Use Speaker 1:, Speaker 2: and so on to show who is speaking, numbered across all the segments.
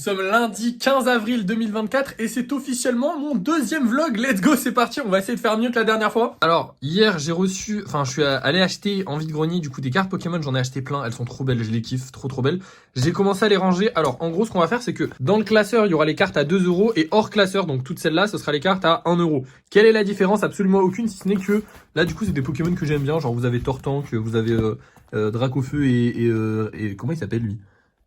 Speaker 1: sommes lundi 15 avril 2024 et c'est officiellement mon deuxième vlog. Let's go, c'est parti, on va essayer de faire mieux que la dernière fois. Alors, hier j'ai reçu, je suis allé acheter en vide-grenier du coup des cartes Pokémon, j'en ai acheté plein, elles sont trop belles, je les kiffe, trop belles. J'ai commencé à les ranger. Alors, en gros, ce qu'on va faire, c'est que dans le classeur, il y aura les cartes à 2 € et hors classeur, donc toutes celles-là, ce sera les cartes à 1 €. Quelle est la différence? Absolument aucune, si ce n'est que là, du coup, c'est des Pokémon que j'aime bien. Genre, vous avez Tortank, vous avez Dracofeu et comment il s'appelle lui?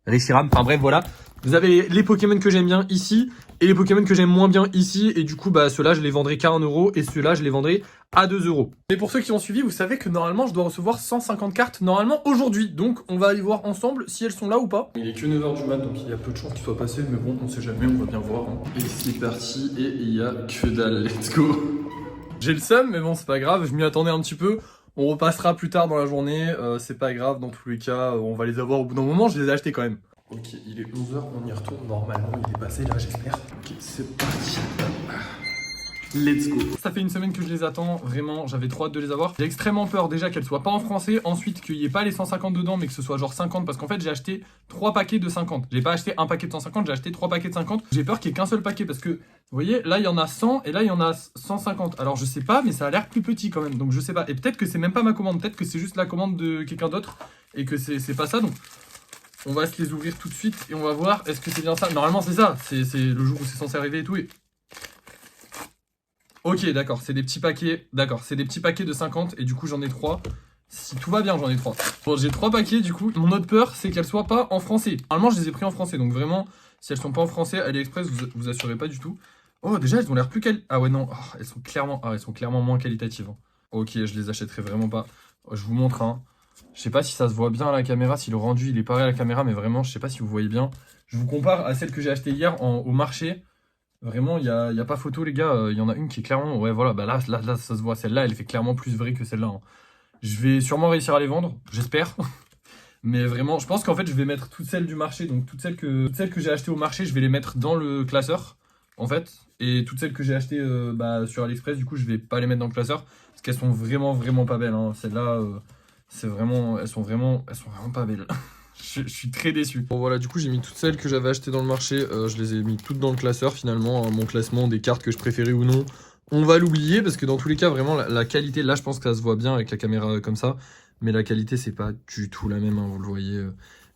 Speaker 1: Reshiram, enfin bref, voilà. Vous avez les Pokémon que j'aime bien ici et les Pokémon que j'aime moins bien ici. Et du coup, bah ceux-là, je les vendrai qu'à 1 € et ceux-là, je les vendrai à 2 €. Mais pour ceux qui ont suivi, vous savez que normalement, je dois recevoir 150 cartes normalement aujourd'hui. Donc, on va aller voir ensemble si elles sont là ou pas. Il est que 9 h du mat, donc il y a peu de chances qu'ils soient passés. Mais bon, on sait jamais, on va bien voir. Hein. Et c'est parti, et il y a que dalle. Let's go. J'ai le seum, mais bon, c'est pas grave. Je m'y attendais un petit peu. On repassera plus tard dans la journée, c'est pas grave, dans tous les cas, on va les avoir au bout d'un moment, je les ai achetés quand même. Ok, il est 11 h, on y retourne, normalement il est passé là, j'espère. Ok, c'est parti. Let's go. Ça fait une semaine que je les attends, vraiment, j'avais trop hâte de les avoir. J'ai extrêmement peur déjà qu'elles soient pas en français, ensuite qu'il n'y ait pas les 150 dedans, mais que ce soit genre 50, parce qu'en fait j'ai acheté 3 paquets de 50. J'ai pas acheté un paquet de 150, j'ai acheté 3 paquets de 50. J'ai peur qu'il n'y ait qu'un seul paquet, parce que, vous voyez, là il y en a 100, et là il y en a 150. Alors je sais pas, mais ça a l'air plus petit quand même, donc je sais pas. Et peut-être que c'est même pas ma commande, peut-être que c'est juste la commande de quelqu'un d'autre, et que c'est pas ça, donc... On va se les ouvrir tout de suite, et on va voir, est-ce que c'est bien ça? Normalement c'est ça, c'est le jour où c'est censé arriver et tout, et... Ok, d'accord, c'est des petits paquets. D'accord, c'est des petits paquets de 50 et du coup j'en ai 3. Si tout va bien, j'en ai 3. Bon, j'ai 3 paquets du coup. Mon autre peur, c'est qu'elles soient pas en français. Normalement, je les ai pris en français, donc vraiment, si elles sont pas en français, AliExpress, vous assurez pas du tout. Oh, déjà, elles ont l'air plus quali... Ah ouais, non, oh, elles sont clairement moins qualitatives. Hein. Ok, je les achèterai vraiment pas. Oh, je vous montre, hein. Je sais pas si ça se voit bien à la caméra, si le rendu il est pareil à la caméra, mais vraiment, je sais pas si vous voyez bien. Je vous compare à celle que j'ai achetée hier au marché. Vraiment, il y a pas photo, les gars. Il y en a une qui est clairement... Ouais, voilà, bah là ça se voit. Celle-là, elle fait clairement plus vraie que celle-là. Hein. Je vais sûrement réussir à les vendre, j'espère. Mais vraiment, je pense qu'en fait, je vais mettre toutes celles du marché. Donc, toutes celles que j'ai achetées au marché, je vais les mettre dans le classeur, en fait. Et toutes celles que j'ai achetées sur AliExpress, du coup, je vais pas les mettre dans le classeur. Parce qu'elles sont vraiment pas belles. Hein. Celles-là, c'est vraiment... Elles sont vraiment pas belles. Je suis très déçu. Bon voilà, du coup j'ai mis toutes celles que j'avais achetées dans le marché, je les ai mis toutes dans le classeur finalement, mon classement des cartes que je préférais ou non. On va l'oublier parce que dans tous les cas vraiment la qualité, là je pense que ça se voit bien avec la caméra comme ça, mais la qualité c'est pas du tout la même, hein, vous le voyez.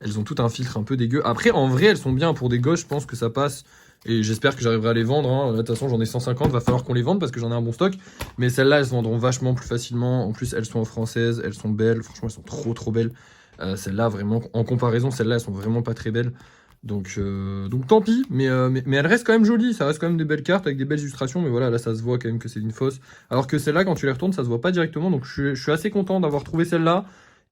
Speaker 1: Elles ont tout un filtre un peu dégueu. Après en vrai elles sont bien pour des gosses, je pense que ça passe. Et j'espère que j'arriverai à les vendre. Hein. Là, de toute façon, j'en ai 150. Va falloir qu'on les vende parce que j'en ai un bon stock. Mais celles-là, elles se vendront vachement plus facilement. En plus, elles sont en française. Elles sont belles. Franchement, elles sont trop belles. Celles-là, vraiment, en comparaison, celles-là, elles sont vraiment pas très belles. Donc tant pis. Mais elles restent quand même jolies. Ça reste quand même des belles cartes avec des belles illustrations. Mais voilà, là, ça se voit quand même que c'est une fausse. Alors que celle-là, quand tu les retournes, ça se voit pas directement. Donc je suis assez content d'avoir trouvé celle-là.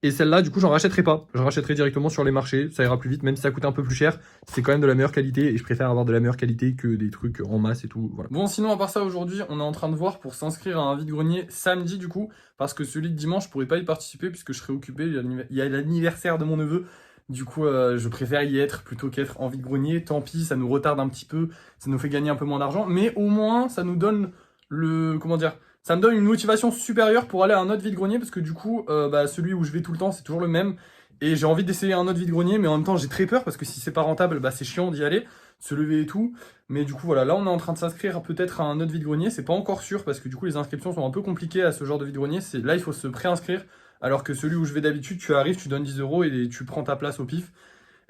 Speaker 1: Et celle-là, du coup, j'en rachèterai pas. J'en rachèterai directement sur les marchés. Ça ira plus vite, même si ça coûte un peu plus cher. C'est quand même de la meilleure qualité. Et je préfère avoir de la meilleure qualité que des trucs en masse et tout. Voilà. Bon, sinon, à part ça, aujourd'hui, on est en train de voir pour s'inscrire à un vide-grenier samedi, du coup. Parce que celui de dimanche, je pourrais pas y participer puisque je serai occupé. Il y a l'anniversaire de mon neveu. Du coup, je préfère y être plutôt qu'être en vide-grenier. Tant pis, ça nous retarde un petit peu. Ça nous fait gagner un peu moins d'argent. Mais au moins, ça nous donne comment dire, ça me donne une motivation supérieure pour aller à un autre vide-grenier parce que du coup, celui où je vais tout le temps, c'est toujours le même. Et j'ai envie d'essayer un autre vide-grenier, mais en même temps, j'ai très peur parce que si c'est pas rentable, c'est chiant d'y aller, se lever et tout. Mais du coup, voilà, là, on est en train de s'inscrire peut-être à un autre vide-grenier. C'est pas encore sûr parce que du coup, les inscriptions sont un peu compliquées à ce genre de vide-grenier. Là, il faut se préinscrire. Alors que celui où je vais d'habitude, tu arrives, tu donnes 10 € et tu prends ta place au pif.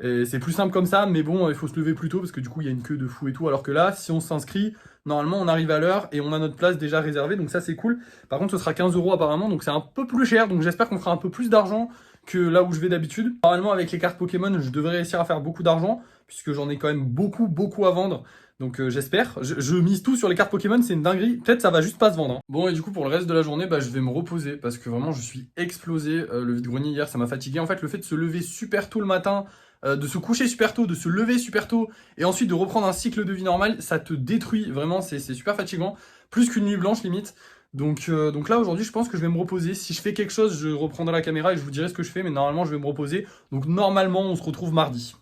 Speaker 1: C'est plus simple comme ça, mais bon, il faut se lever plus tôt parce que du coup, il y a une queue de fou et tout. Alors que là, si on s'inscrit, normalement, on arrive à l'heure et on a notre place déjà réservée. Donc ça, c'est cool. Par contre, ce sera 15 € apparemment, donc c'est un peu plus cher. Donc j'espère qu'on fera un peu plus d'argent que là où je vais d'habitude. Normalement, avec les cartes Pokémon, je devrais réussir à faire beaucoup d'argent puisque j'en ai quand même beaucoup à vendre. Donc j'espère. Je mise tout sur les cartes Pokémon, c'est une dinguerie. Peut-être ça va juste pas se vendre. Hein. Bon, et du coup, pour le reste de la journée, je vais me reposer parce que vraiment, je suis explosé. Le vide-grenier hier, ça m'a fatigué. En fait, le fait de se lever super tôt le matin, de se coucher super tôt, de se lever super tôt, et ensuite de reprendre un cycle de vie normal, ça te détruit, vraiment, c'est super fatigant, plus qu'une nuit blanche limite. Donc là aujourd'hui je pense que je vais me reposer. Si je fais quelque chose, je reprendrai la caméra et je vous dirai ce que je fais, mais normalement je vais me reposer. Donc normalement on se retrouve mardi.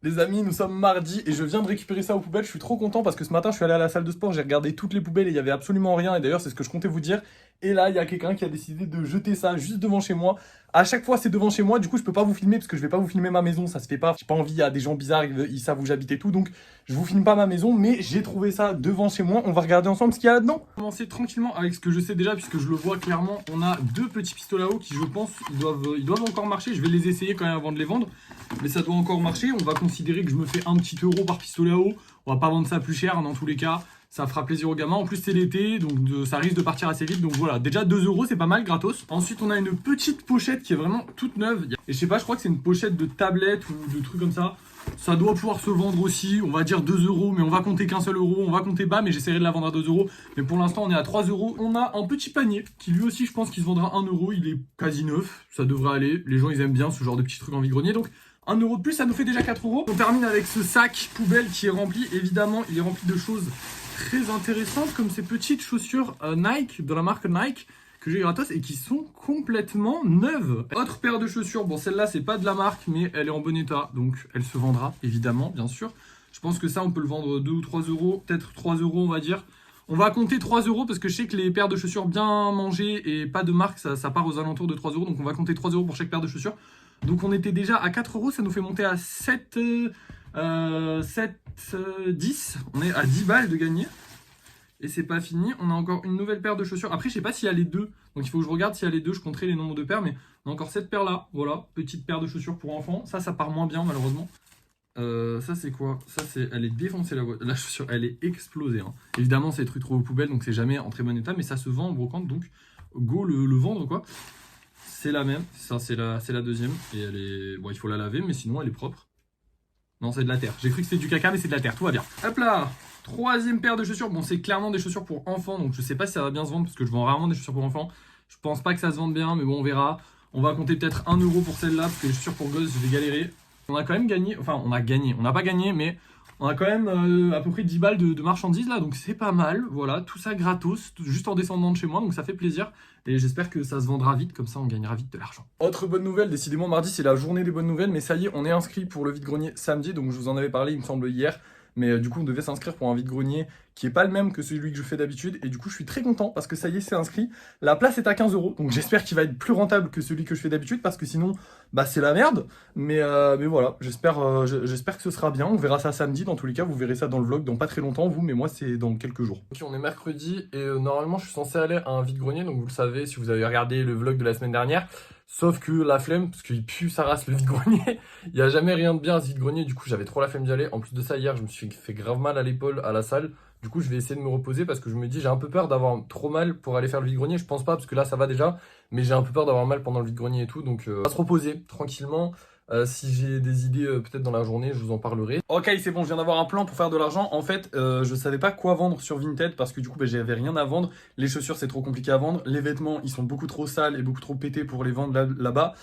Speaker 1: Les amis, nous sommes mardi et je viens de récupérer ça aux poubelles. Je suis trop content parce que ce matin, je suis allé à la salle de sport, j'ai regardé toutes les poubelles et il n'y avait absolument rien. Et d'ailleurs, c'est ce que je comptais vous dire. Et là, il y a quelqu'un qui a décidé de jeter ça juste devant chez moi. À chaque fois, c'est devant chez moi. Du coup, je peux pas vous filmer parce que je vais pas vous filmer ma maison. Ça se fait pas. J'ai pas envie. Il y a des gens bizarres. Ils savent où j'habite et tout. Donc, je vous filme pas ma maison. Mais j'ai trouvé ça devant chez moi. On va regarder ensemble ce qu'il y a là-dedans. On va commencer tranquillement avec ce que je sais déjà puisque je le vois clairement. On a deux petits pistolets à eau qui, je pense, ils doivent encore marcher. Je vais les essayer quand même avant de les vendre. Mais ça doit encore marcher. On va considérer que je me fais un petit euro par pistolet à eau. On va pas vendre ça plus cher dans tous les cas. Ça fera plaisir aux gamins. En plus, c'est l'été, donc ça risque de partir assez vite. Donc voilà, déjà 2 euros, c'est pas mal, gratos. Ensuite, on a une petite pochette qui est vraiment toute neuve. Et je sais pas, je crois que c'est une pochette de tablette ou de trucs comme ça. Ça doit pouvoir se vendre aussi. On va dire 2 euros, mais on va compter qu'un seul euro. On va compter bas, mais j'essaierai de la vendre à 2 euros. Mais pour l'instant, on est à 3 euros. On a un petit panier qui lui aussi, je pense qu'il se vendra 1 euro. Il est quasi neuf. Ça devrait aller. Les gens, ils aiment bien ce genre de petits trucs en vide-grenier. Donc 1 euro de plus, ça nous fait déjà 4 euros. On termine avec ce sac poubelle qui est rempli. Évidemment, il est rempli de choses très intéressantes comme ces petites chaussures Nike, de la marque Nike, que j'ai gratos et qui sont complètement neuves. Autre paire de chaussures, bon celle-là c'est pas de la marque mais elle est en bon état, donc elle se vendra évidemment, bien sûr. Je pense que ça on peut le vendre 2 ou 3 euros, peut-être 3 euros on va dire. On va compter 3 euros parce que je sais que les paires de chaussures bien mangées et pas de marque, ça part aux alentours de 3 euros, donc on va compter 3 euros pour chaque paire de chaussures. Donc on était déjà à 4 euros, ça nous fait monter à 7... 10, on est à 10 balles de gagner. Et c'est pas fini, on a encore une nouvelle paire de chaussures. Après, je sais pas s'il y a les deux, donc il faut que je regarde s'il y a les deux. Je compterai les nombres de paires, mais on a encore cette paire là. Voilà, petite paire de chaussures pour enfants. Ça part moins bien, malheureusement. Ça, c'est quoi? Ça, elle est défoncée, la chaussure, elle est explosée. Hein. Évidemment, c'est des trucs trop aux poubelles, donc c'est jamais en très bon état, mais ça se vend en brocante, donc go le vendre, quoi. C'est la même, ça, c'est la deuxième, et elle est. Bon, il faut la laver, mais sinon, elle est propre. Non, c'est de la terre. J'ai cru que c'était du caca, mais c'est de la terre. Tout va bien. Hop là. Troisième paire de chaussures. Bon, c'est clairement des chaussures pour enfants. Donc, je sais pas si ça va bien se vendre parce que je vends rarement des chaussures pour enfants. Je pense pas que ça se vende bien, mais bon, on verra. On va compter peut-être 1 euro pour celle-là parce que les chaussures pour gosses, je vais galérer. On a quand même gagné. Enfin, on a gagné. On n'a pas gagné, mais on a quand même à peu près 10 balles de marchandises là. Donc, c'est pas mal. Voilà. Tout ça gratos, juste en descendant de chez moi. Donc, ça fait plaisir. Et j'espère que ça se vendra vite, comme ça on gagnera vite de l'argent. Autre bonne nouvelle, décidément mardi c'est la journée des bonnes nouvelles, mais ça y est, on est inscrit pour le vide-grenier samedi, donc je vous en avais parlé il me semble hier, mais du coup on devait s'inscrire pour un vide-grenier qui est pas le même que celui que je fais d'habitude, et du coup je suis très content parce que ça y est c'est inscrit. La place est à 15 euros, donc j'espère qu'il va être plus rentable que celui que je fais d'habitude, parce que sinon bah c'est la merde, mais voilà, j'espère que ce sera bien, on verra ça samedi, dans tous les cas vous verrez ça dans le vlog dans pas très longtemps, vous, mais moi c'est dans quelques jours. Ok, on est mercredi, et normalement je suis censé aller à un vide-grenier, donc vous le savez si vous avez regardé le vlog de la semaine dernière. Sauf que la flemme, parce qu'il pue sa race le vide-grenier, il n'y a jamais rien de bien à ce vide-grenier, du coup j'avais trop la flemme d'y aller. En plus de ça, hier je me suis fait grave mal à l'épaule à la salle, du coup je vais essayer de me reposer parce que je me dis j'ai un peu peur d'avoir trop mal pour aller faire le vide-grenier. Je pense pas parce que là ça va déjà, mais j'ai un peu peur d'avoir mal pendant le vide-grenier et tout, donc on va se reposer tranquillement. Si j'ai des idées peut-être dans la journée, je vous en parlerai. Ok, c'est bon, je viens d'avoir un plan pour faire de l'argent. En fait, je savais pas quoi vendre sur Vinted parce que du coup, bah, j'avais rien à vendre. Les chaussures, c'est trop compliqué à vendre. Les vêtements, ils sont beaucoup trop sales et beaucoup trop pétés pour les vendre là-bas.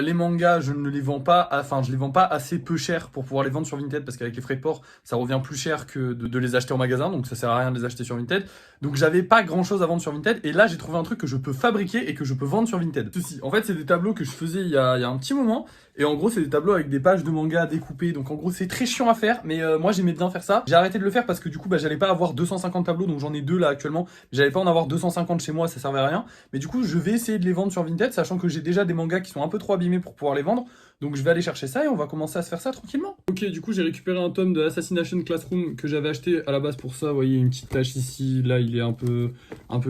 Speaker 1: Les mangas, je ne les vends pas, enfin, je les vends pas assez peu cher pour pouvoir les vendre sur Vinted parce qu'avec les frais de port, ça revient plus cher que de les acheter en magasin, donc ça sert à rien de les acheter sur Vinted. Donc j'avais pas grand chose à vendre sur Vinted, et là j'ai trouvé un truc que je peux fabriquer et que je peux vendre sur Vinted. Ceci, en fait, c'est des tableaux que je faisais il y a un petit moment. Et en gros, c'est des tableaux avec des pages de manga découpées. Donc en gros, c'est très chiant à faire. Mais moi, j'aimais bien faire ça. J'ai arrêté de le faire parce que du coup, bah, j'allais pas avoir 250 tableaux. Donc j'en ai 2 là actuellement. J'allais pas en avoir 250 chez moi. Ça servait à rien. Mais du coup, je vais essayer de les vendre sur Vinted. Sachant que j'ai déjà des mangas qui sont un peu trop abîmés pour pouvoir les vendre. Donc je vais aller chercher ça et on va commencer à se faire ça tranquillement. Ok, du coup, j'ai récupéré un tome de Assassination Classroom que j'avais acheté à la base pour ça. Vous voyez, une petite tache ici. Là, il est un peu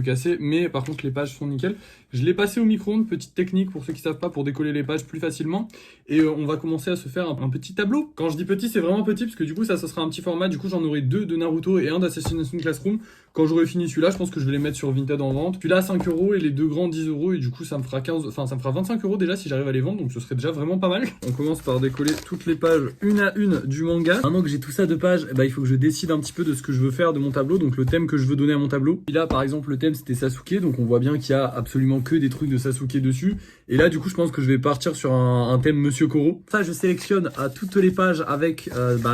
Speaker 1: cassé. Mais par contre, les pages sont nickel. Je l'ai passé au micro-ondes, petite technique pour ceux qui savent pas, pour décoller les pages plus facilement. Et on va commencer à se faire un petit tableau. Quand je dis petit, c'est vraiment petit, parce que du coup, ça sera un petit format. Du coup, j'en aurai 2 de Naruto et un d'Assassination Classroom. Quand j'aurai fini celui-là, je pense que je vais les mettre sur Vinted en vente. Celui-là, 5 euros et les 2 grands, 10 euros. Et du coup, ça me fera 25 euros déjà si j'arrive à les vendre. Donc, ce serait déjà vraiment pas mal. On commence par décoller toutes les pages une à une du manga. Maintenant que j'ai tout ça de pages, bah, il faut que je décide un petit peu de ce que je veux faire de mon tableau. Donc, le thème que je veux donner à mon tableau. Et là, par exemple, le thème, c'était Sasuke. Donc, on voit bien qu'il y a absolument que des trucs de Sasuke dessus. Et là, du coup, je pense que je vais partir sur un thème Monsieur Koro. Ça, je sélectionne à toutes les pages avec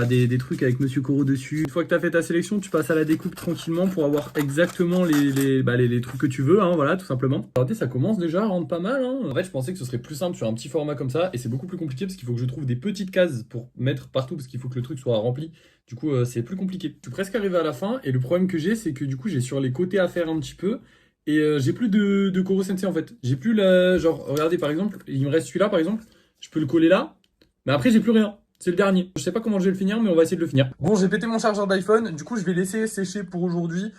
Speaker 1: des trucs avec Monsieur Koro dessus. Une fois que tu as fait ta sélection, tu passes à la découpe tranquillement pour avoir exactement les trucs que tu veux, hein, voilà, tout simplement. Regardez, ça commence déjà à rendre pas mal. Hein. En fait, je pensais que ce serait plus simple sur un petit format comme ça, et c'est beaucoup plus compliqué parce qu'il faut que je trouve des petites cases pour mettre partout parce qu'il faut que le truc soit rempli. Du coup, c'est plus compliqué. Je suis presque arrivé à la fin, et le problème que j'ai, c'est que du coup, j'ai sur les côtés à faire un petit peu. Et j'ai plus de Koro Sensei en fait. J'ai plus la. Genre, regardez par exemple, il me reste celui-là par exemple. Je peux le coller là. Mais après, j'ai plus rien. C'est le dernier. Je sais pas comment je vais le finir, mais on va essayer de le finir. Bon, j'ai pété mon chargeur d'iPhone. Du coup, je vais laisser sécher pour aujourd'hui.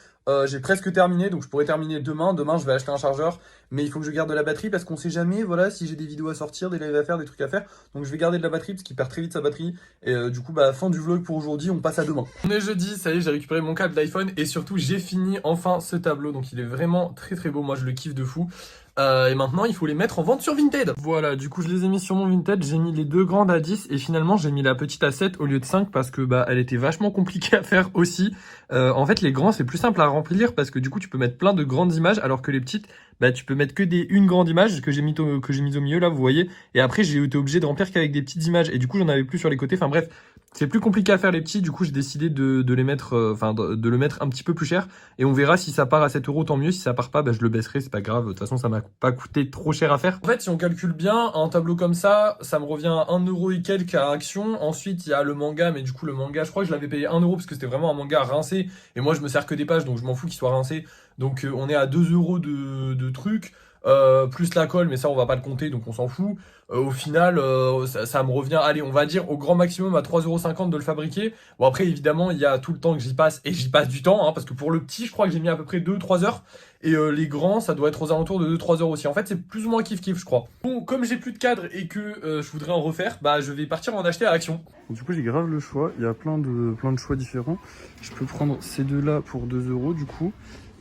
Speaker 1: J'ai presque terminé, donc je pourrais terminer demain. Demain, je vais acheter un chargeur, mais il faut que je garde de la batterie parce qu'on sait jamais, voilà, si j'ai des vidéos à sortir, des lives à faire, des trucs à faire. Donc je vais garder de la batterie parce qu'il perd très vite sa batterie. Et du coup, bah, fin du vlog pour aujourd'hui, on passe à demain. On est jeudi, ça y est, j'ai récupéré mon câble d'iPhone et surtout, j'ai fini enfin ce tableau. Donc il est vraiment très très beau. Moi, je le kiffe de fou. Et maintenant, il faut les mettre en vente sur Vinted. Voilà, du coup, je les ai mis sur mon Vinted. J'ai mis les deux grandes à 10 et finalement, j'ai mis la petite à 7 au lieu de 5 parce que bah, elle était vachement compliquée à faire aussi. En fait, les grands, c'est plus simple à remplir parce que du coup, tu peux mettre plein de grandes images alors que les petites, bah, tu peux mettre que une grande image que j'ai mis au milieu là, vous voyez. Et après, j'ai été obligé de remplir qu'avec des petites images et du coup, j'en avais plus sur les côtés. Enfin bref, c'est plus compliqué à faire les petits. Du coup, j'ai décidé de les mettre, de le mettre un petit peu plus cher. Et on verra si ça part à 7 euros, tant mieux. Si ça part pas, bah, je le baisserai, c'est pas grave. De toute façon, ça m'a pas coûté trop cher à faire. En fait, si on calcule bien, un tableau comme ça me revient à 1 euro et quelques à Action. Ensuite, il y a le manga, mais du coup, le manga, je crois que je l'avais payé 1 euro parce que c'était vraiment un manga rincé. Et moi, je me sers que des pages, donc je m'en fous qu'il soit rincé. Donc, on est à 2 euros de trucs. Plus la colle, mais ça on va pas le compter donc on s'en fout. Au final, ça me revient, allez, on va dire au grand maximum à 3,50 € de le fabriquer. Bon, après, évidemment, il y a tout le temps que j'y passe et j'y passe du temps, hein, parce que pour le petit, je crois que j'ai mis à peu près 2-3 heures. Et les grands, ça doit être aux alentours de 2-3 heures aussi. En fait, c'est plus ou moins kiff-kiff, je crois. Bon, comme j'ai plus de cadre et que je voudrais en refaire, bah je vais partir en acheter à Action.
Speaker 2: Du coup, j'ai grave le choix. Il y a plein de choix différents. Je peux prendre ces deux-là pour 2 euros, du coup.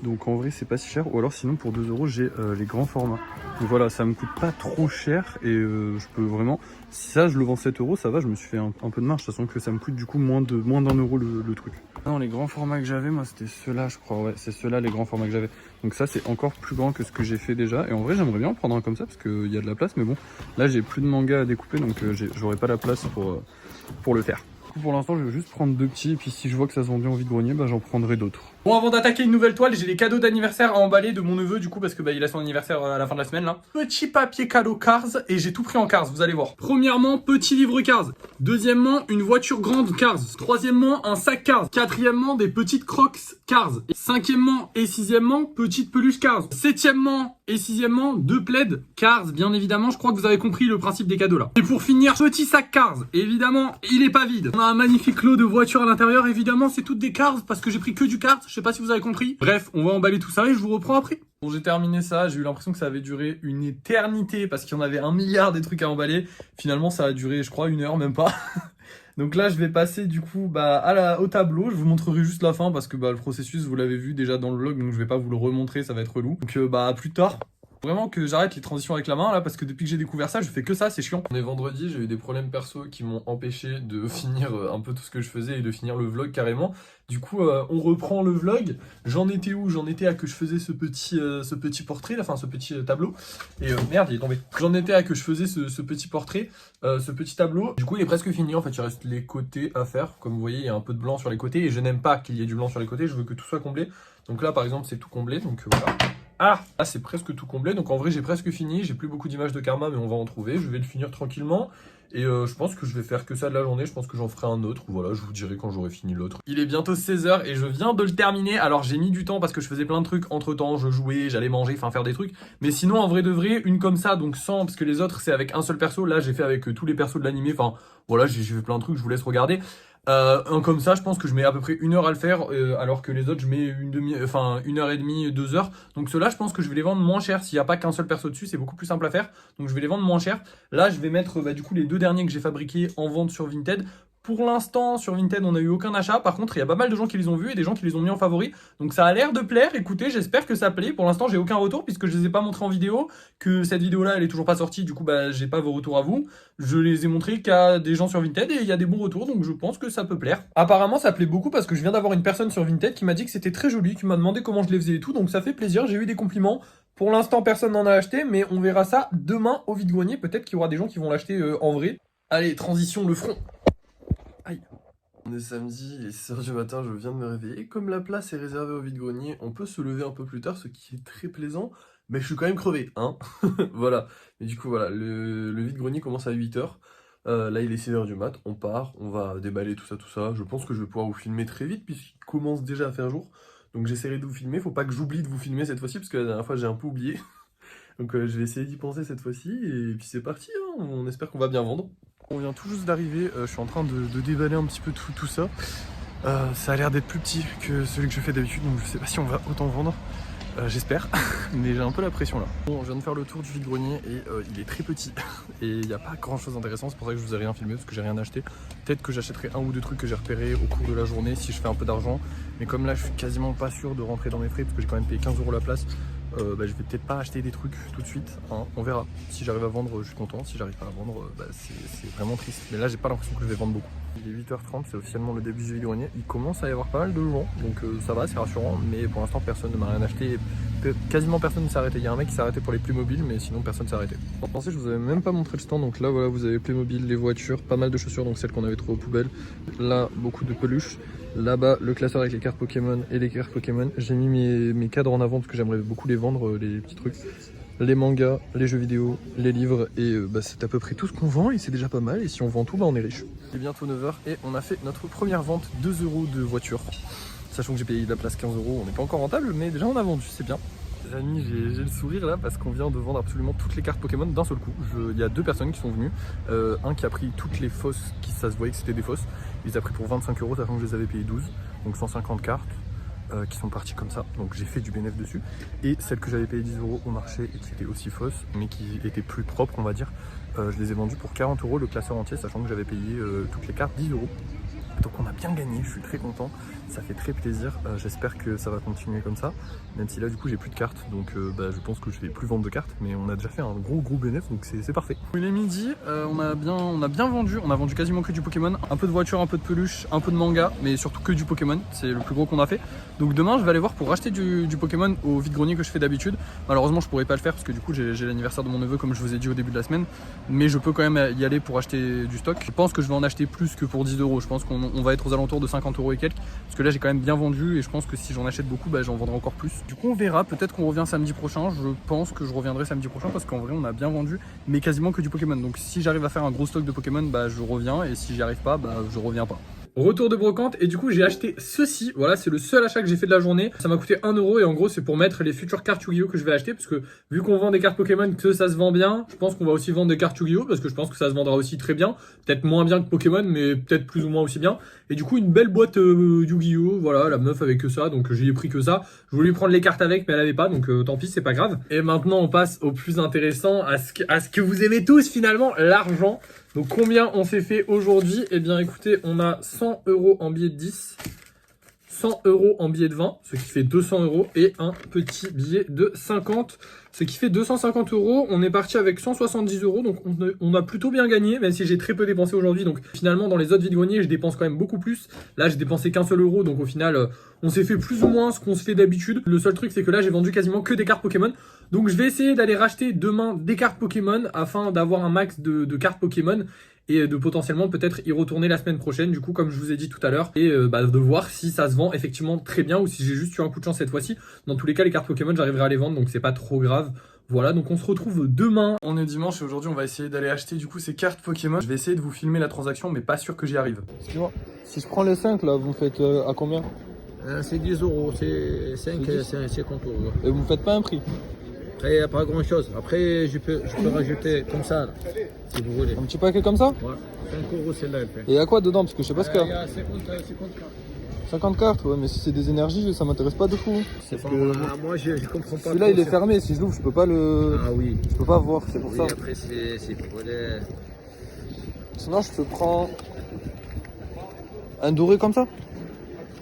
Speaker 2: Donc en vrai, c'est pas si cher. Ou alors, sinon, pour 2 euros, j'ai les grands formats. Donc voilà, ça me coûte pas trop cher. Et je peux vraiment. Si ça, je le vends 7 euros, ça va. Je me suis fait un peu de marge. De toute façon, que ça me coûte du coup moins d'un euro le truc. Non, les grands formats que j'avais, moi, c'était ceux-là, je crois. Ouais, c'est ceux-là, les grands formats que j'avais. Donc ça, c'est encore plus grand que ce que j'ai fait déjà. Et en vrai, j'aimerais bien en prendre un comme ça parce qu'il y a de la place. Mais bon, là, j'ai plus de manga à découper. Donc j'aurais pas la place pour le faire. Du coup, pour l'instant, je vais juste prendre 2 petits. Et puis si je vois que ça se vend bien au vide-grenier, bah, j'en prendrai d'autres.
Speaker 1: Bon, avant d'attaquer une nouvelle toile, j'ai les cadeaux d'anniversaire à emballer de mon neveu, du coup, parce que bah, il a son anniversaire à la fin de la semaine là. Petit papier cadeau Cars, et j'ai tout pris en Cars, vous allez voir. Premièrement, petit livre Cars. Deuxièmement, une voiture grande Cars. Troisièmement, un sac Cars. Quatrièmement, des petites crocs Cars. Cinquièmement et sixièmement, petite peluche Cars. Septièmement et sixièmement, 2 plaids Cars, bien évidemment. Je crois que vous avez compris le principe des cadeaux là. Et pour finir, petit sac Cars. Évidemment, il est pas vide. On a un magnifique lot de voitures à l'intérieur. Évidemment, c'est toutes des Cars parce que j'ai pris que du Cars. Je sais pas si vous avez compris. Bref, on va emballer tout ça et je vous reprends après. Bon, j'ai terminé ça. J'ai eu l'impression que ça avait duré une éternité parce qu'il y en avait 1 milliard des trucs à emballer. Finalement, ça a duré, je crois, 1 heure, même pas. Donc là, je vais passer du coup bah, au tableau. Je vous montrerai juste la fin parce que bah, le processus, vous l'avez vu déjà dans le vlog. Donc je vais pas vous le remontrer, ça va être relou. Donc bah, à plus tard. Vraiment que j'arrête les transitions avec la main là parce que depuis que j'ai découvert ça je fais que ça, c'est chiant. On est vendredi, j'ai eu des problèmes perso qui m'ont empêché de finir un peu tout ce que je faisais et de finir le vlog carrément. Du coup on reprend le vlog. J'en étais où? J'en étais à que je faisais ce petit portrait, enfin ce petit tableau. Et merde il est tombé. J'en étais à que je faisais ce petit portrait, ce petit tableau. Du coup il est presque fini en fait, il reste les côtés à faire. Comme vous voyez il y a un peu de blanc sur les côtés et je n'aime pas qu'il y ait du blanc sur les côtés, je veux que tout soit comblé. Donc là par exemple c'est tout comblé, donc voilà. Ah, là c'est presque tout comblé, donc en vrai j'ai presque fini, j'ai plus beaucoup d'images de karma mais on va en trouver, je vais le finir tranquillement et je pense que je vais faire que ça de la journée, je pense que j'en ferai un autre, voilà je vous dirai quand j'aurai fini l'autre. Il est bientôt 16 h et je viens de le terminer, alors j'ai mis du temps parce que je faisais plein de trucs entre temps, je jouais, j'allais manger, enfin faire des trucs, mais sinon en vrai de vrai, une comme ça, donc sans, parce que les autres c'est avec un seul perso, là j'ai fait avec tous les persos de l'animé, enfin voilà j'ai fait plein de trucs, je vous laisse regarder. Un comme ça, je pense que je mets à peu près 1 heure à le faire, alors que les autres, je mets 1 heure et demie, 2 heures. Donc ceux-là, je pense que je vais les vendre moins cher. S'il n'y a pas qu'un seul perso dessus, c'est beaucoup plus simple à faire. Donc je vais les vendre moins cher. Là, je vais mettre du coup les 2 derniers que j'ai fabriqués en vente sur Vinted. Pour l'instant, sur Vinted, on n'a eu aucun achat. Par contre, il y a pas mal de gens qui les ont vus et des gens qui les ont mis en favori. Donc ça a l'air de plaire. Écoutez, j'espère que ça plaît. Pour l'instant, j'ai aucun retour puisque je les ai pas montrés en vidéo. Que cette vidéo-là, elle est toujours pas sortie. Du coup, bah, j'ai pas vos retours à vous. Je les ai montrés qu'à des gens sur Vinted et il y a des bons retours. Donc je pense que ça peut plaire. Apparemment, ça plaît beaucoup parce que je viens d'avoir une personne sur Vinted qui m'a dit que c'était très joli, qui m'a demandé comment je les faisais et tout. Donc ça fait plaisir. J'ai eu des compliments. Pour l'instant, personne n'en a acheté, mais on verra ça demain au vide-grenier. Peut-être qu'il y aura des gens qui vont l'acheter en vrai. Allez, transition, le front. Aïe. On est samedi, il est 6 h du matin, je viens de me réveiller. Comme la place est réservée au vide-grenier, on peut se lever un peu plus tard, ce qui est très plaisant. Mais je suis quand même crevé, hein. Voilà. Mais du coup, voilà, le vide-grenier commence à 8 h. Là, il est 6 h du mat, on part, on va déballer tout ça, tout ça. Je pense que je vais pouvoir vous filmer très vite puisqu'il commence déjà à faire jour.
Speaker 3: Donc j'essaierai de vous filmer, faut pas que j'oublie de vous filmer cette fois-ci, parce que la dernière fois j'ai un peu oublié. Donc je vais essayer d'y penser cette fois-ci, et puis c'est parti, hein. On espère qu'on va bien vendre. On vient tout juste d'arriver, je suis en train de déballer un petit peu tout ça. Ça a l'air d'être plus petit que celui que je fais d'habitude, donc je sais pas si on va autant vendre. J'espère, mais j'ai un peu la pression là. Bon, je viens de faire le tour du vide-grenier et il est très petit et il n'y a pas grand chose d'intéressant, c'est pour ça que je vous ai rien filmé parce que j'ai rien acheté. Peut-être que j'achèterai un ou deux trucs que j'ai repérés au cours de la journée si je fais un peu d'argent, mais comme là je suis quasiment pas sûr de rentrer dans mes frais parce que j'ai quand même payé 15 € la place, je vais peut-être pas acheter des trucs tout de suite, hein. On verra. Si j'arrive à vendre, je suis content, si j'arrive pas à vendre, c'est vraiment triste. Mais là j'ai pas l'impression que je vais vendre beaucoup. Il est 8h30, c'est officiellement le début du vide-grenier. Il commence à y avoir pas mal de gens, donc ça va, c'est rassurant, mais pour l'instant personne ne m'a rien acheté. Quasiment personne ne s'est arrêté. Il y a un mec qui s'est arrêté pour les Playmobil, mais sinon personne ne s'est arrêté. Pour penser, je vous avais même pas montré le stand. Donc là, voilà, vous avez Playmobil, les voitures, pas mal de chaussures, donc celles qu'on avait trouvées aux poubelles. Là, beaucoup de peluches. Là-bas, le classeur avec les cartes Pokémon et les cartes Pokémon. J'ai mis mes cadres en avant parce que j'aimerais beaucoup les vendre, les petits trucs. Les mangas, les jeux vidéo, les livres, et c'est à peu près tout ce qu'on vend et c'est déjà pas mal. Et si on vend tout, on est riche. Il est bientôt 9h et on a fait notre première vente, 2 € de voiture. Sachant que j'ai payé de la place 15 €, on n'est pas encore rentable, mais déjà on a vendu, c'est bien. Les amis, j'ai le sourire là parce qu'on vient de vendre absolument toutes les cartes Pokémon d'un seul coup. Il y a deux personnes qui sont venues. Un qui a pris toutes les fausses, ça se voyait que c'était des fausses. Il les a pris pour 25 €, sachant que je les avais payées 12. Donc 150 cartes qui sont parties comme ça. Donc j'ai fait du bénéfice dessus. Et celles que j'avais payées 10 € au marché et qui étaient aussi fausses, mais qui étaient plus propres, on va dire, je les ai vendues pour 40 € le classeur entier, sachant que j'avais payé toutes les cartes 10 €. Donc on a bien gagné, je suis très content, ça fait très plaisir, j'espère que ça va continuer comme ça, même si là du coup j'ai plus de cartes, donc je pense que je vais plus vendre de cartes, mais on a déjà fait un gros bénéfice, donc c'est parfait. Il est midi, on a bien vendu, on a vendu quasiment que du Pokémon, un peu de voiture, un peu de peluche, un peu de manga, mais surtout que du Pokémon, c'est le plus gros qu'on a fait. Donc demain je vais aller voir pour racheter du Pokémon au vide-grenier que je fais d'habitude. Malheureusement je pourrais pas le faire parce que du coup j'ai l'anniversaire de mon neveu comme je vous ai dit au début de la semaine, mais je peux quand même y aller pour acheter du stock. Je pense que je vais en acheter plus que pour 10 €, je pense qu'on va être aux alentours de 50 € et quelques, parce que là j'ai quand même bien vendu et je pense que si j'en achète beaucoup, j'en vendrai encore plus. Du coup on verra, peut-être qu'on revient samedi prochain, je pense que je reviendrai samedi prochain parce qu'en vrai on a bien vendu, mais quasiment que du Pokémon. Donc si j'arrive à faire un gros stock de Pokémon, je reviens, et si j'y arrive pas, je reviens pas. Retour de brocante, et du coup j'ai acheté ceci, voilà, c'est le seul achat que j'ai fait de la journée. Ça m'a coûté 1 € et en gros c'est pour mettre les futures cartes Yu-Gi-Oh que je vais acheter, parce que vu qu'on vend des cartes Pokémon, que ça se vend bien, je pense qu'on va aussi vendre des cartes Yu-Gi-Oh parce que je pense que ça se vendra aussi très bien, peut-être moins bien que Pokémon, mais peut-être plus ou moins aussi bien. Et du coup une belle boîte Yu-Gi-Oh, voilà, la meuf avait que ça, donc j'y ai pris que ça. Je voulais prendre les cartes avec, mais elle avait pas, donc tant pis, c'est pas grave. Et maintenant on passe au plus intéressant, à ce que vous aimez tous finalement, l'argent. Donc combien on s'est fait aujourd'hui? Eh bien écoutez, on a 100 € en billet de 10, 100 € en billet de 20, ce qui fait 200 €, et un petit billet de 50, ce qui fait 250 €. On est parti avec 170 €, donc on a plutôt bien gagné, même si j'ai très peu dépensé aujourd'hui. Donc finalement dans les autres vide-greniers je dépense quand même beaucoup plus. Là j'ai dépensé qu'un seul euro, donc au final on s'est fait plus ou moins ce qu'on se fait d'habitude. Le seul truc c'est que là j'ai vendu quasiment que des cartes Pokémon. Donc je vais essayer d'aller racheter demain des cartes Pokémon afin d'avoir un max de cartes Pokémon et de potentiellement peut-être y retourner la semaine prochaine, du coup comme je vous ai dit tout à l'heure, et de voir si ça se vend effectivement très bien ou si j'ai juste eu un coup de chance cette fois-ci. Dans tous les cas les cartes Pokémon j'arriverai à les vendre, donc c'est pas trop grave. Voilà, donc on se retrouve demain. On est dimanche et aujourd'hui on va essayer d'aller acheter du coup ces cartes Pokémon. Je vais essayer de vous filmer la transaction, mais pas sûr que j'y arrive. Excuse-moi, si je prends les 5 là, vous me faites à combien?
Speaker 4: C'est 10 €, c'est 5 et c'est 50 €.
Speaker 1: Et vous me faites pas un prix?
Speaker 4: Après, il n'y a pas grand chose. Après, je peux rajouter comme ça, là, si vous voulez.
Speaker 1: Un petit paquet comme ça?
Speaker 4: Ouais, 5 € celle-là, elle fait.
Speaker 1: Et il y a quoi dedans? Parce que je sais pas ce qu'il y
Speaker 4: Il y
Speaker 1: a.
Speaker 4: a 50 cartes.
Speaker 1: 50 cartes, ouais, mais si c'est des énergies, ça m'intéresse pas de fou.
Speaker 4: C'est pas... moi, je comprends pas.
Speaker 1: Celui-là il est fermé, si je l'ouvre, je peux pas le.
Speaker 4: Ah oui.
Speaker 1: Je peux pas voir, c'est pour
Speaker 4: Oui,
Speaker 1: ça.
Speaker 4: après, c'est pour les...
Speaker 1: Sinon, je te prends un doré comme ça?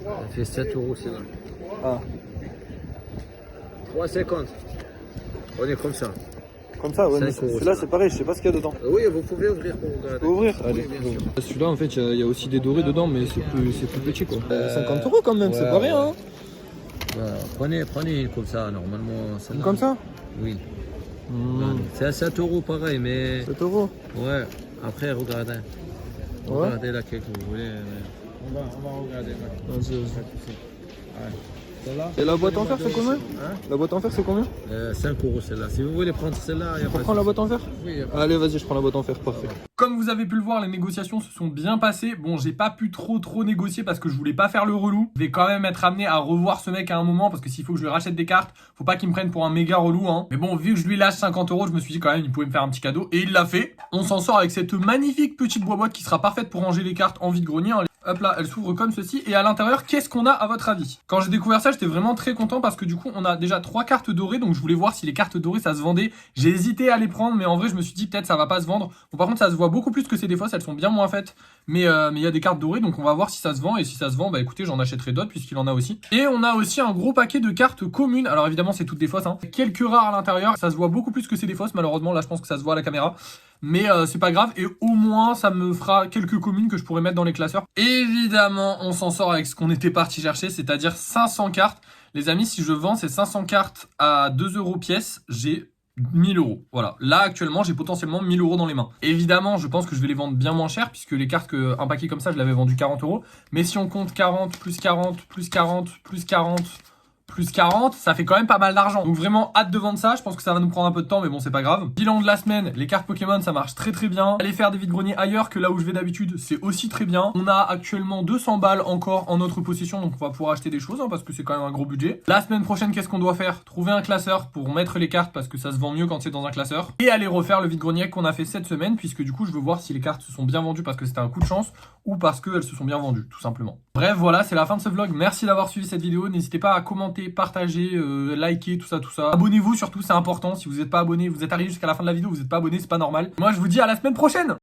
Speaker 4: Elle fait 7 € celle-là.
Speaker 1: Ah.
Speaker 4: 3,50. On est comme ça.
Speaker 1: Comme ça, ouais, mais
Speaker 4: 5 €,
Speaker 1: celui-là
Speaker 4: ça.
Speaker 1: c'est pareil, je sais pas ce qu'il y a dedans.
Speaker 4: Oui, vous pouvez ouvrir pour regarder.
Speaker 1: Ouvrir? Allez.
Speaker 4: Oui, bien sûr.
Speaker 1: Celui-là en fait il y a aussi des dorés dedans, mais c'est plus petit quoi. 50 € quand même,
Speaker 4: ouais,
Speaker 1: c'est pas rien hein.
Speaker 4: Bah, prenez une comme ça, normalement.
Speaker 1: Une comme ça?
Speaker 4: Oui. C'est à 7 € pareil, mais...
Speaker 1: 7 €.
Speaker 4: Ouais, après regardez.
Speaker 1: Ouais.
Speaker 4: Regardez laquelle que vous voulez. On va regarder.
Speaker 1: Vas-y.
Speaker 4: Ouais. Celle-là.
Speaker 3: Et la boîte en fer, c'est combien?
Speaker 4: Hein?
Speaker 3: La boîte en fer, c'est combien?
Speaker 4: 5 € celle-là. Si vous voulez prendre celle-là, il y a
Speaker 3: On
Speaker 4: pas de
Speaker 3: prend la
Speaker 4: souci.
Speaker 3: boîte en fer?
Speaker 4: Oui, y a pas
Speaker 3: Allez, vas-y, je prends la boîte en fer, parfait.
Speaker 1: Comme vous avez pu le voir, les négociations se sont bien passées. Bon, j'ai pas pu trop négocier parce que je voulais pas faire le relou. Je vais quand même être amené à revoir ce mec à un moment parce que s'il faut que je lui rachète des cartes, faut pas qu'il me prenne pour un méga relou, hein. Mais bon, vu que je lui lâche 50 €, je me suis dit quand même il pouvait me faire un petit cadeau et il l'a fait. On s'en sort avec cette magnifique petite boîte qui sera parfaite pour ranger les cartes en vide-grenier, hein. Hop là, elle s'ouvre comme ceci. Et à l'intérieur, qu'est-ce qu'on a à votre avis? Quand j'ai découvert ça, j'étais vraiment très content parce que du coup, on a déjà 3 cartes dorées. Donc je voulais voir si les cartes dorées, ça se vendait. J'ai hésité à les prendre, mais en vrai, je me suis dit peut-être ça va pas se vendre. Bon, par contre, ça se voit beaucoup plus que c'est des fausses. Elles sont bien moins faites. Mais il y a des cartes dorées, donc on va voir si ça se vend. Et si ça se vend, bah écoutez, j'en achèterai d'autres puisqu'il en a aussi. Et on a aussi un gros paquet de cartes communes. Alors évidemment, c'est toutes des fausses, hein. Quelques rares à l'intérieur. Ça se voit beaucoup plus que c'est des fausses. Malheureusement, là, je pense que ça se voit à la caméra. Mais c'est pas grave, et au moins ça me fera quelques communes que je pourrais mettre dans les classeurs. Évidemment, on s'en sort avec ce qu'on était parti chercher, c'est-à-dire 500 cartes. Les amis, si je vends ces 500 cartes à 2 € pièce, j'ai 1000 €. Voilà, là actuellement j'ai potentiellement 1000 € dans les mains. Évidemment, je pense que je vais les vendre bien moins cher, puisque les cartes, un paquet comme ça, je l'avais vendu 40 €. Mais si on compte 40, plus 40, plus 40, plus 40... plus 40, ça fait quand même pas mal d'argent. Donc vraiment hâte de vendre ça, je pense que ça va nous prendre un peu de temps mais bon c'est pas grave. Bilan de la semaine, les cartes Pokémon ça marche très bien. Aller faire des vides-greniers ailleurs que là où je vais d'habitude, c'est aussi très bien. On a actuellement 200 balles encore en notre possession, donc on va pouvoir acheter des choses, hein, parce que c'est quand même un gros budget. La semaine prochaine, qu'est-ce qu'on doit faire? Trouver un classeur pour mettre les cartes parce que ça se vend mieux quand c'est dans un classeur. Et aller refaire le vide-grenier qu'on a fait cette semaine, puisque du coup je veux voir si les cartes se sont bien vendues parce que c'était un coup de chance ou parce qu'elles se sont bien vendues, tout simplement. Bref, voilà, c'est la fin de ce vlog. Merci d'avoir suivi cette vidéo. N'hésitez pas à commenter, partager, liker, tout ça. Abonnez-vous surtout, c'est important. Si vous n'êtes pas abonné, vous êtes arrivé jusqu'à la fin de la vidéo, vous n'êtes pas abonné, c'est pas normal. Moi, je vous dis à la semaine prochaine.